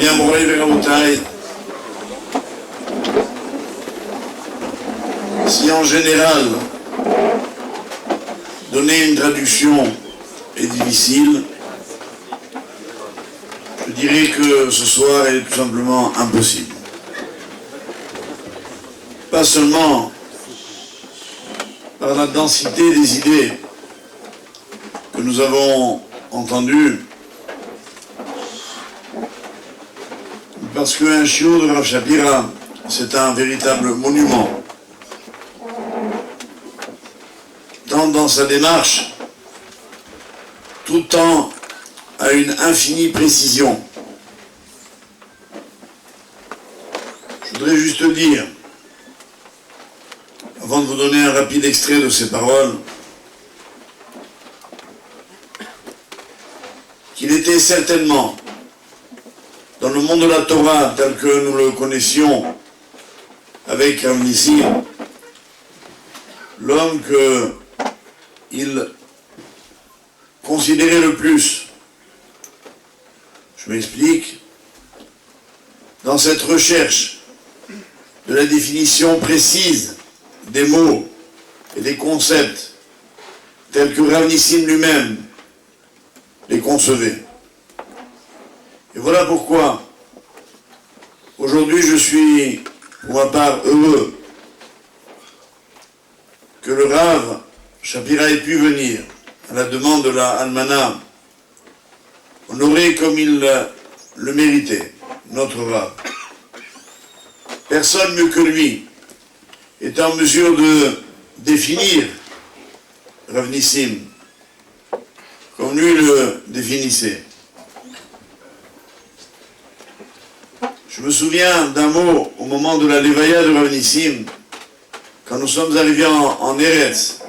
bien, Moraï Veramoutaï, si en général, donner une traduction est difficile, je dirais que ce soir est tout simplement impossible. Pas seulement par la densité des idées que nous avons entendues, parce qu'un shiur de Rav Shapira, c'est un véritable monument, tant dans sa démarche, tout en à une infinie précision. Je voudrais juste dire, avant de vous donner un rapide extrait de ces paroles, qu'il était certainement, dans le monde de la Torah tel que nous le connaissions avec Rav Nissim, l'homme qu'il considérait le plus. Je m'explique. Dans cette recherche de la définition précise des mots et des concepts tels que Rav Nissim lui-même les concevait. Et voilà pourquoi aujourd'hui je suis pour ma part heureux que le Rav Shapira ait pu venir à la demande de la Almana, honoré comme il le méritait, notre Rav. Personne mieux que lui est en mesure de définir Rav Nissim comme lui le définissait. Je me souviens d'un mot au moment de la Levaya de Rav Nissim, quand nous sommes arrivés en Eretz,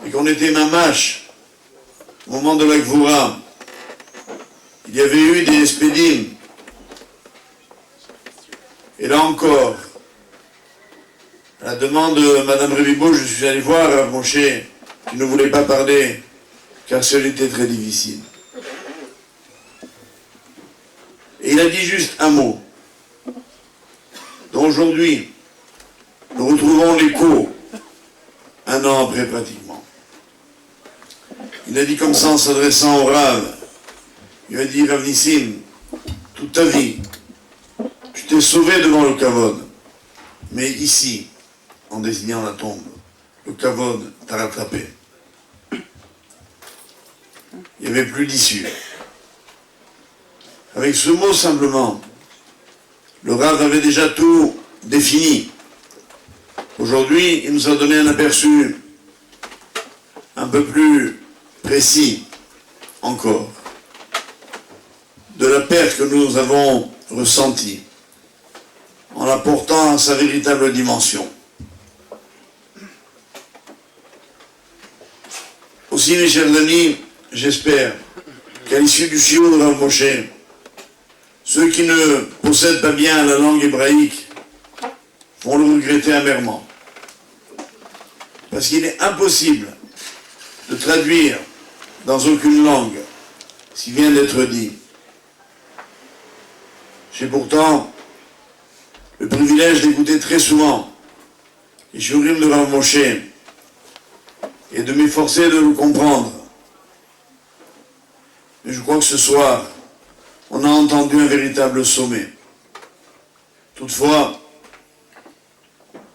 et qu'on était mamash, au moment de la Gvoura, il y avait eu des spédim. Et là encore, à la demande de Madame Revibo, je suis allé voir Rav Moshe, qui ne voulait pas parler, car cela était très difficile. Et il a dit juste un mot, dont aujourd'hui, nous retrouvons l'écho, un an après pratiquement. Il a dit comme ça en s'adressant au Rav, il a dit, Rav Nissim, toute ta vie, tu t'es sauvé devant le Kavod, mais ici, en désignant la tombe, le Kavod t'a rattrapé. Il n'y avait plus d'issue. Avec ce mot simplement, le Rav avait déjà tout défini. Aujourd'hui, il nous a donné un aperçu un peu plus précis encore de la perte que nous avons ressentie en la portant à sa véritable dimension. Aussi, mes chers amis, j'espère qu'à l'issue du shiur de Rav Moshe, ceux qui ne possèdent pas bien la langue hébraïque vont le regretter amèrement. Parce qu'il est impossible de traduire dans aucune langue ce qui vient d'être dit. J'ai pourtant le privilège d'écouter très souvent les shiurim de Rav Moshe et de m'efforcer de le comprendre. Mais je crois que ce soir, on a entendu un véritable sommet. Toutefois,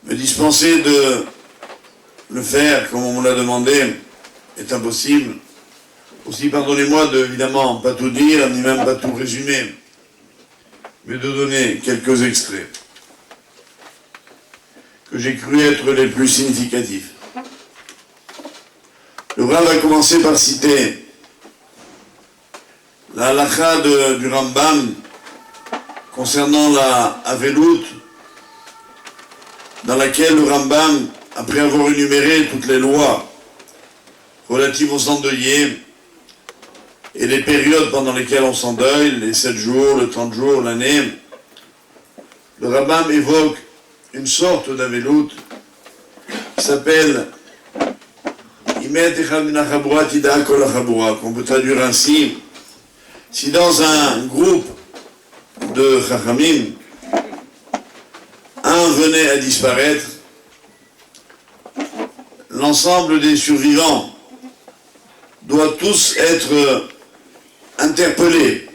me dispenser de le faire comme on me l'a demandé est impossible. Aussi, pardonnez-moi de, évidemment, pas tout dire, ni même pas tout résumer, mais de donner quelques extraits que j'ai cru être les plus significatifs. Le Rav a commencé par citer la halakha du Rambam concernant la Avelut, dans laquelle le Rambam, après avoir énuméré toutes les lois relatives aux endeuillés et les périodes pendant lesquelles on s'endeuille, les 7 jours, le 30 jours, l'année, le Rambam évoque une sorte d'Avelut qui s'appelle qu'on peut traduire ainsi: si dans un groupe de Chachamim, un venait à disparaître, l'ensemble des survivants doit tous être interpellés,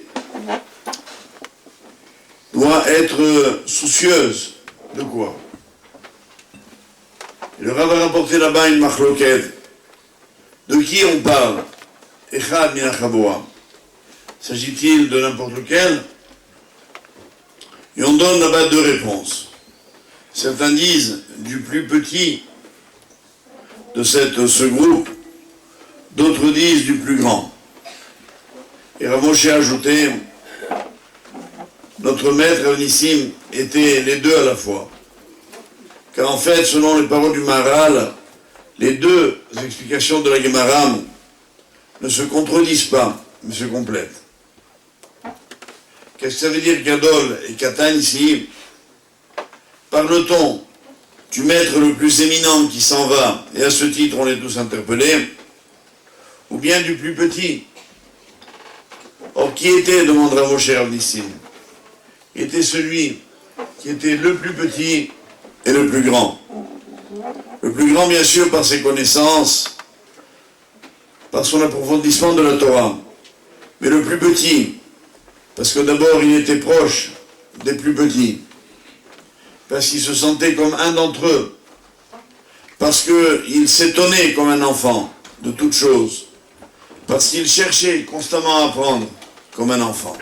doit être soucieuse de quoi? Le Rav a rapporté là-bas une machloket. De qui on parle? Echad min hachaboa. S'agit-il de n'importe lequel? Et on donne là-bas deux réponses. Certains disent du plus petit de ce groupe, d'autres disent du plus grand. Et Rav Moshe a ajouté, notre maître Avnissim était les deux à la fois. Car en fait, selon les paroles du Maharal, les deux explications de la Gemara ne se contredisent pas, mais se complètent. Qu'est-ce que ça veut dire Gadol et Katan ici? Parle-t-on du maître le plus éminent qui s'en va, et à ce titre on est tous interpellés, ou bien du plus petit? Or, qui était, demandera Moshe Avnissim, était celui qui était le plus petit et le plus grand. Le plus grand, bien sûr, par ses connaissances, par son approfondissement de la Torah. Mais le plus petit, parce que d'abord il était proche des plus petits, parce qu'il se sentait comme un d'entre eux, parce qu'il s'étonnait comme un enfant de toutes choses, parce qu'il cherchait constamment à apprendre comme un enfant.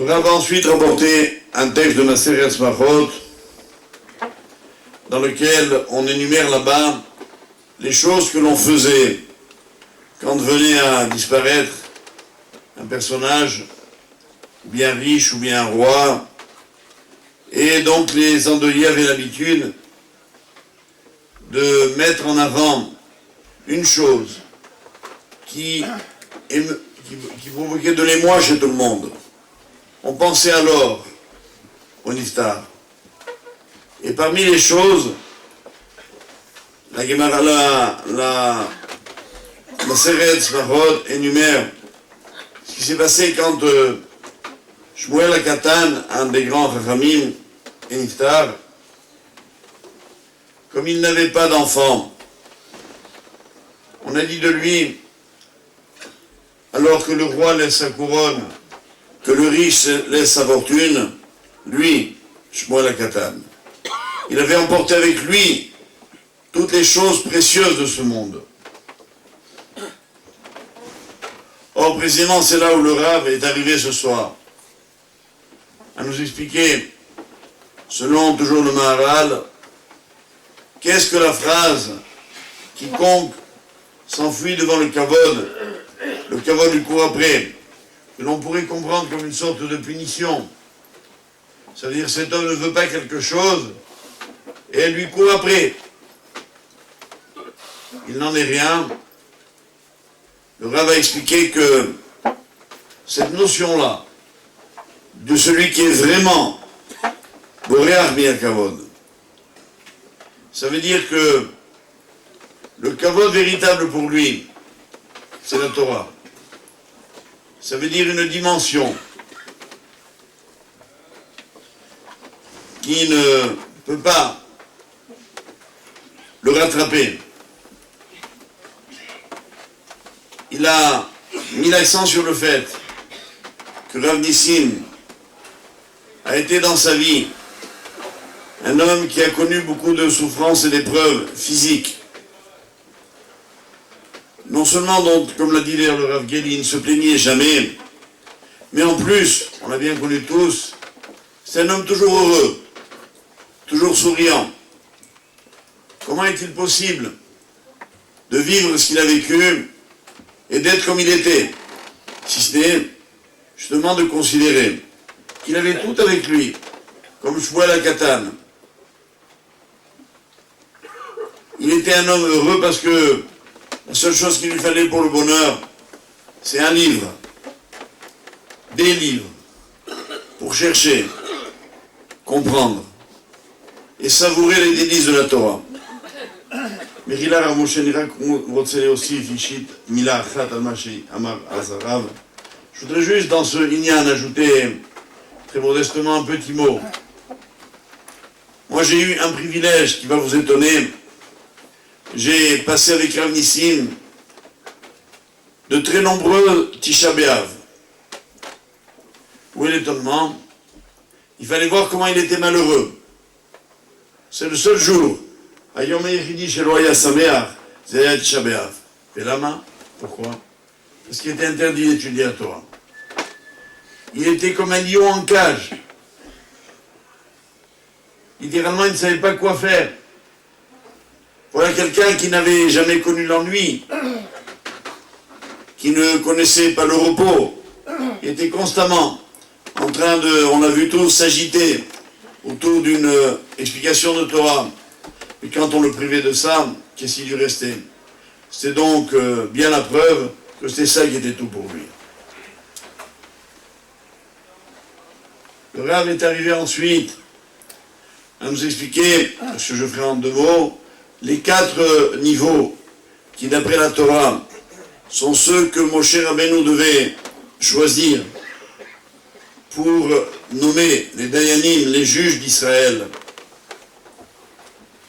On va ensuite rapporter un texte de Maseret Smachot dans lequel on énumère là-bas les choses que l'on faisait quand venait à disparaître un personnage bien riche ou bien un roi, et donc les endeuillés avaient l'habitude de mettre en avant une chose qui provoquait de l'émoi chez tout le monde. On pensait alors au Niftar. Et parmi les choses, la Gemara, la Maseret Smachot énumère ce qui s'est passé quand Shmuel HaKatan, un des grands Chachamim, et Niftar, comme il n'avait pas d'enfant, on a dit de lui, alors que le roi laisse sa couronne, que le riche laisse sa fortune, lui, Shmuel HaKatan, il avait emporté avec lui toutes les choses précieuses de ce monde. Or, précisément, c'est là où le Rav est arrivé ce soir, à nous expliquer, selon toujours le Maharal, qu'est-ce que la phrase « quiconque s'enfuit devant le kavod lui court après », que l'on pourrait comprendre comme une sorte de punition. Ça veut dire cet homme ne veut pas quelque chose et elle lui court après. Il n'en est rien. Le Rav a expliqué que cette notion-là, de celui qui est vraiment Boréach Bia Kavod, ça veut dire que le Kavod véritable pour lui, c'est la Torah. Ça veut dire une dimension qui ne peut pas le rattraper. Il a mis l'accent sur le fait que Rav Nissim a été dans sa vie un homme qui a connu beaucoup de souffrances et d'épreuves physiques. Non seulement, donc, comme l'a dit d'ailleurs le Rav Geli, il ne se plaignait jamais, mais en plus, on l'a bien connu tous, c'est un homme toujours heureux, toujours souriant. Comment est-il possible de vivre ce qu'il a vécu et d'être comme il était? Si ce n'est justement de considérer qu'il avait tout avec lui, comme Shmuel HaKatan. Il était un homme heureux parce que la seule chose qu'il lui fallait pour le bonheur, c'est un livre, des livres, pour chercher comprendre et savourer les délices de la Torah. מחילה רב משה, אני רק רוצה להוסיף אישית מילה אחת על מה שאמר אז הרב. Je voudrais juste dans ce inyan ajouter très modestement un petit mot. Moi j'ai eu un privilège qui va vous étonner. J'ai passé avec Rav Nissim de très nombreux Tisha B'Av. Où est l'étonnement? Il fallait voir comment il était malheureux. C'est le seul jour. Ayom Eichidi Shelo Haya Sameach, c'est Haya Tisha B'Av. Et lama, pourquoi? Parce qu'il était interdit d'étudier la Torah. Il était comme un lion en cage. Littéralement, il ne savait pas quoi faire. Voilà quelqu'un qui n'avait jamais connu l'ennui, qui ne connaissait pas le repos. Il était constamment en train de, on l'a vu tous, s'agiter autour d'une explication de Torah. Et quand on le privait de ça, qu'est-ce qui lui restait? C'était donc bien la preuve que c'était ça qui était tout pour lui. Le Rav est arrivé ensuite à nous expliquer, ce que je ferai en 2 mots, les 4 niveaux qui, d'après la Torah, sont ceux que Moshe Rabbeinu devait choisir pour nommer les Dayanim, les juges d'Israël,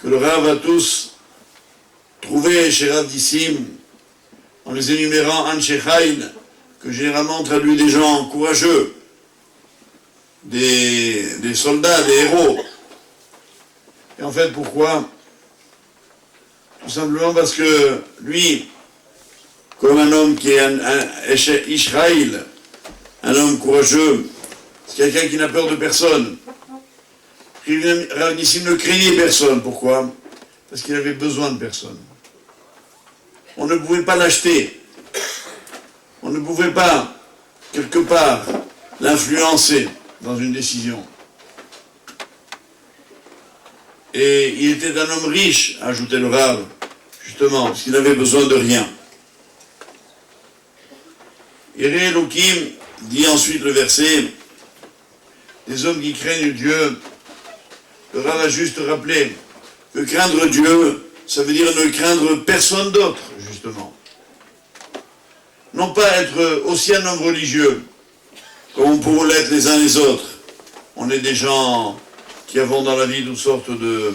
que le Rav a tous trouvé chez Rav Nissim, en les énumérant Anshe Chayil, que généralement traduit des gens courageux, des soldats, des héros. Et en fait, pourquoi? Tout simplement parce que lui, comme un homme qui est un Ishraïl, un homme courageux, c'est quelqu'un qui n'a peur de personne. Rav Nissim ne craignait personne. Pourquoi? Parce qu'il avait besoin de personne. On ne pouvait pas l'acheter. On ne pouvait pas, quelque part, l'influencer dans une décision. Et il était un homme riche, ajoutait le Rav, justement, parce qu'il n'avait besoin de rien. Yireh Elokim dit ensuite le verset, des hommes qui craignent Dieu. Le Rav a juste rappelé que craindre Dieu, ça veut dire ne craindre personne d'autre, justement. Non pas être aussi un homme religieux, comme on pourrait l'être les uns les autres. On est des gens qui avons dans la vie toutes sortes de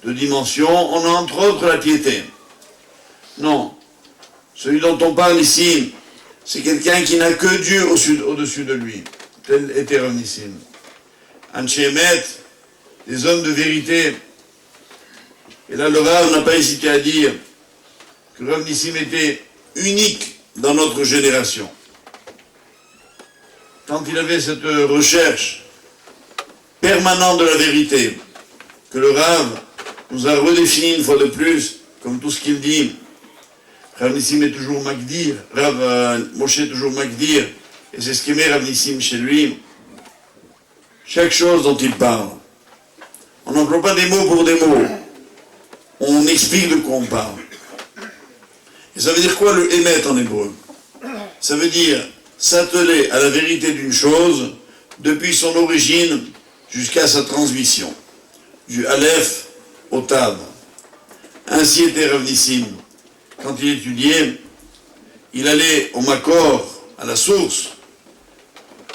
dimensions. On a entre autres la piété. Non. Celui dont on parle ici, c'est quelqu'un qui n'a que Dieu au-dessus de lui. Tel était Rav Nissim. Anshe Emet, des hommes de vérité. Et là, le Rav n'a pas hésité à dire que Rav Nissim était unique dans notre génération. Quand il avait cette recherche permanente de la vérité, que le Rav nous a redéfini une fois de plus, comme tout ce qu'il dit. Rav Nissim est toujours Magdir, Rav Moshe est toujours Magdir, et c'est ce qu'aimait Rav Nissim chez lui. Chaque chose dont il parle, on n'emploie pas des mots pour des mots, on explique de quoi on parle. Et ça veut dire quoi le émettre en hébreu? Ça veut dire s'atteler à la vérité d'une chose depuis son origine jusqu'à sa transmission, du Aleph au Tav. Ainsi était Rav Nissim. Quand il étudiait, il allait au Makor, à la source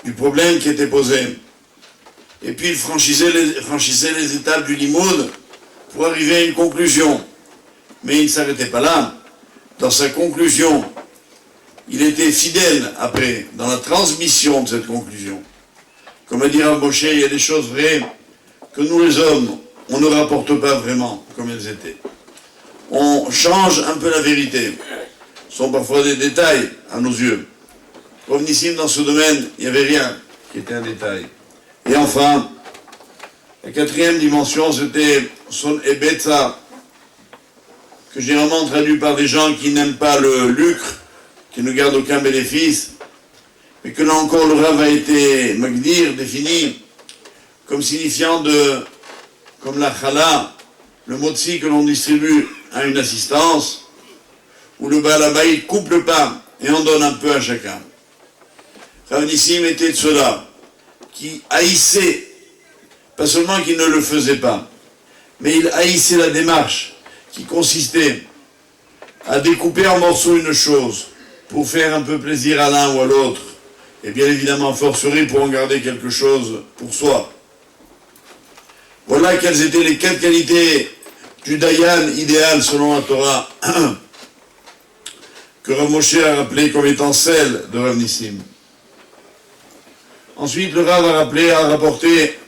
du problème qui était posé. Et puis il franchissait les étapes du limoud pour arriver à une conclusion. Mais il ne s'arrêtait pas là. Dans sa conclusion, il était fidèle après, dans la transmission de cette conclusion. Comme a dit Rav Moshe, il y a des choses vraies que nous les hommes, on ne rapporte pas vraiment comme elles étaient. On change un peu la vérité. Ce sont parfois des détails à nos yeux. Rav Nissim, dans ce domaine, il n'y avait rien qui était un détail. Et enfin, la 4e dimension, c'était son Ebetza, que généralement traduit par des gens qui n'aiment pas le lucre, qui ne gardent aucun bénéfice, mais que là encore le Rav a été Magdir, défini, comme signifiant comme la chala, le motzi que l'on distribue à une assistance, où le Baal Habayit coupe le pain et en donne un peu à chacun. Rav Nissim était de cela. qui haïssait, pas seulement qu'il ne le faisait pas, mais il haïssait la démarche qui consistait à découper en morceaux une chose pour faire un peu plaisir à l'un ou à l'autre, et bien évidemment forcerie pour en garder quelque chose pour soi. Voilà quelles étaient les 4 qualités du Dayan idéal selon la Torah, que Rav Moshe a rappelé comme étant celle de Rav Nissim. Ensuite, le Rav a rapporté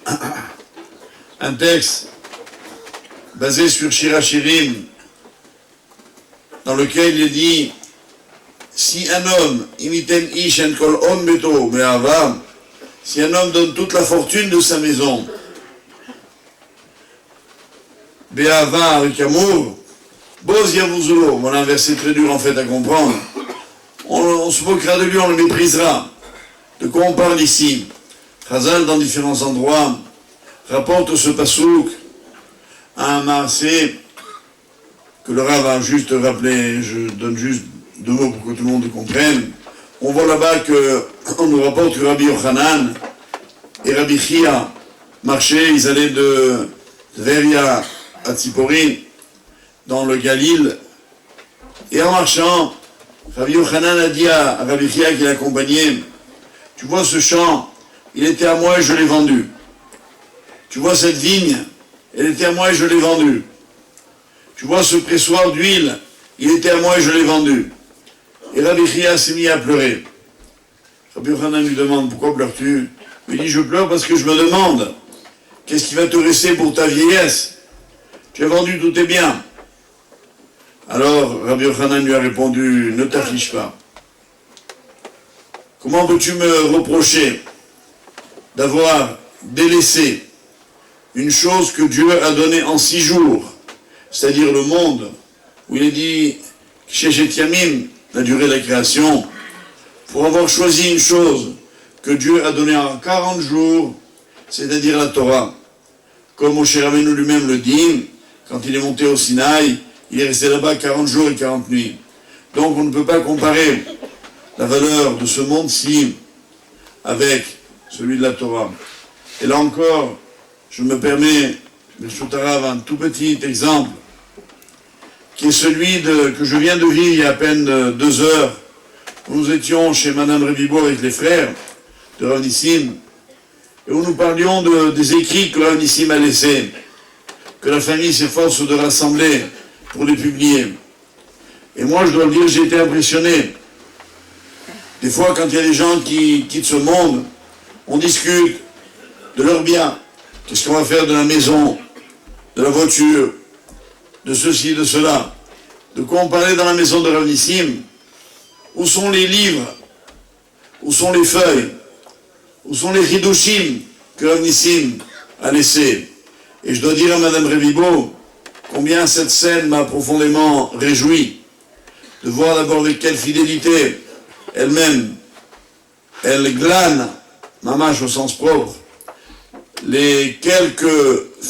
un texte basé sur Shir HaShirim, dans lequel il est dit: si un homme, imiten ish en kol on beto me'ava, si un homme donne toute la fortune de sa maison, be'ava avec amour, boz yavuzulo, voilà un verset très dur en fait à comprendre, on se moquera de lui, on le méprisera. De quoi on parle ici? Chazal, dans différents endroits, rapporte ce pasouk à un maasé que le Rav a juste rappelé. Je donne juste 2 mots pour que tout le monde comprenne. On voit là-bas qu'on nous rapporte que Rabbi Yochanan et Rabbi Chia marchaient, ils allaient de Tveria à Tziporin, dans le Galil, et en marchant, Rabbi Yochanan a dit à Rabbi Chia qui l'accompagnait: tu vois ce champ, il était à moi et je l'ai vendu. Tu vois cette vigne, elle était à moi et je l'ai vendue. Tu vois ce pressoir d'huile, il était à moi et je l'ai vendu. Et Rabbi Chia s'est mis à pleurer. Rabbi Yochanan lui demande: pourquoi pleures-tu? Il dit: je pleure parce que je me demande qu'est-ce qui va te rester pour ta vieillesse. Tu as vendu tous tes biens. Alors Rabbi Yochanan lui a répondu: ne t'afflige pas. Comment peux-tu me reprocher d'avoir délaissé une chose que Dieu a donnée en 6 jours, c'est-à-dire le monde, où il est dit Shechet Yamim, la durée de la création, pour avoir choisi une chose que Dieu a donnée en 40 jours, c'est-à-dire la Torah. Comme Moshe Rabbeinu lui-même le dit, quand il est monté au Sinaï, il est resté là-bas 40 jours et 40 nuits. Donc on ne peut pas comparer la valeur de ce monde-ci avec celui de la Torah. Et là encore, je me permets, M. Tarav, un tout petit exemple, qui est celui que je viens de vivre il y a à peine 2 heures, où nous étions chez Madame Revibo avec les frères de Rav Nissim, et où nous parlions des écrits que Rav Nissim a laissés, que la famille s'efforce de rassembler pour les publier. Et moi, je dois le dire, j'ai été impressionné. Des fois, quand il y a des gens qui quittent ce monde, on discute de leurs biens. Qu'est-ce qu'on va faire de la maison, de la voiture, de ceci, de cela. De quoi on parlait dans la maison de Rav Nissim? Où sont les livres? Où sont les feuilles? Où sont les Hidushim que Rav Nissim a laissés? Et je dois dire à Madame Revibo combien cette scène m'a profondément réjoui, de voir d'abord avec quelle fidélité elle-même, elle glane, mamache au sens propre, les quelques